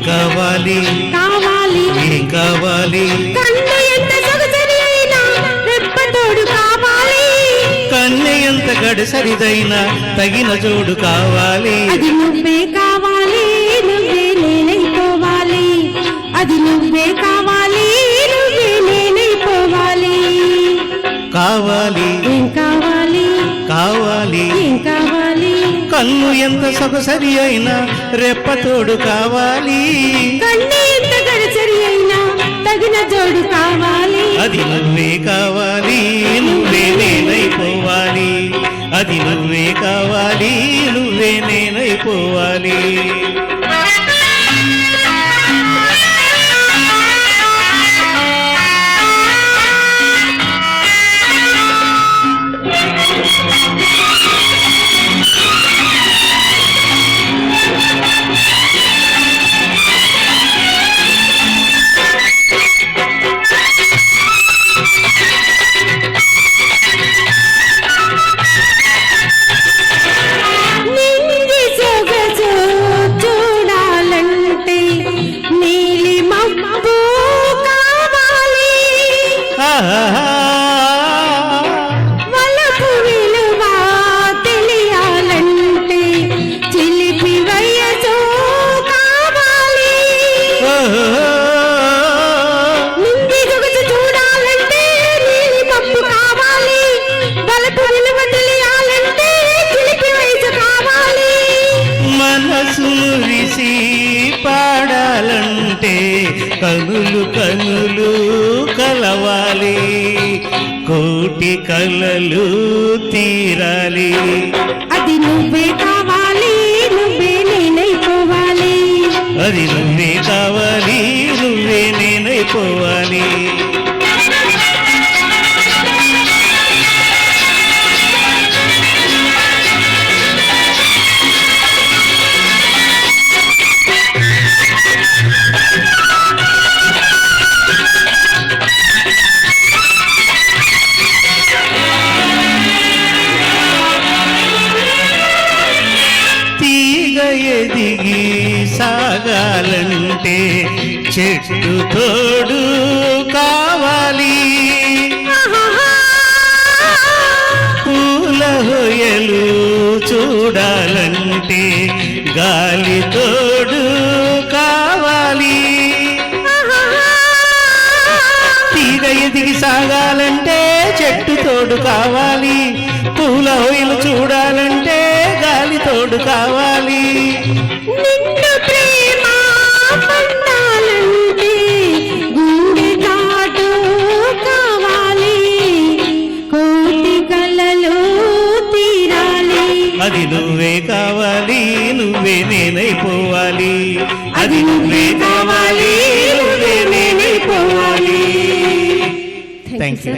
కావాలి కావాలి ఏం కావాలి కన్ను ఎంత సొగసరి అయినా రెప్పతోడు కావాలి కన్ను ఎంత గడసరిదైనా తగిన జోడు కావాలి అది నువ్వే కావాలి నువ్వే నేనైపోవాలి అది నువ్వే కావాలి నువ్వే నేనైపోవాలి కావాలి ఏం కావాలి కావాలి ఏం కావాలి కన్ను ఎంత సొగసరి అయినా రెప్పతోడు కావాలి కన్ను ఎంత గడసరి అయినా తగిన జోడు కావాలి అది నువ్వే కావాలి నువ్వే నేనైపోవాలి అది నువ్వే కావాలి నువ్వే నేనైపోవాలి వలపు విలువ తెలియాలంటే చిలిపి వయసు కావాలి నింగి జగతి చూడాలంటే నీలి మబ్బు కావాలి వలపు విలువ తెలియాలంటే చిలిపి వయసు కావాలి మనసు మురిసి పాడాలంటే కనులు కనులు కలవాలి కోటి కలలు తీరాలి అది నువ్వే కావాలి నువ్వే నేనైపోవాలి అది నువ్వే కావాలి నువ్వే నేనైపోవాలి ఎదిగి సాగాలంటే చెట్టు తోడు కావాలి పూల హొయలు చూడాలంటే గాలి తోడు కావాలి తీగ ఎదిగి సాగాలంటే చెట్టు తోడు కావాలి పూల హొయలు చూడాలంటే గాలి తోడు కావాలి నిన్ను ప్రేమ పండాలంటే గుండె చాటు కావాలి కోటి కలలు తీరాలి అది నువ్వే కావాలి నువ్వే నేనైపోవాలి అది నువ్వే కావాలి నువ్వే నేనైపోవాలి థ్యాంక్ యూ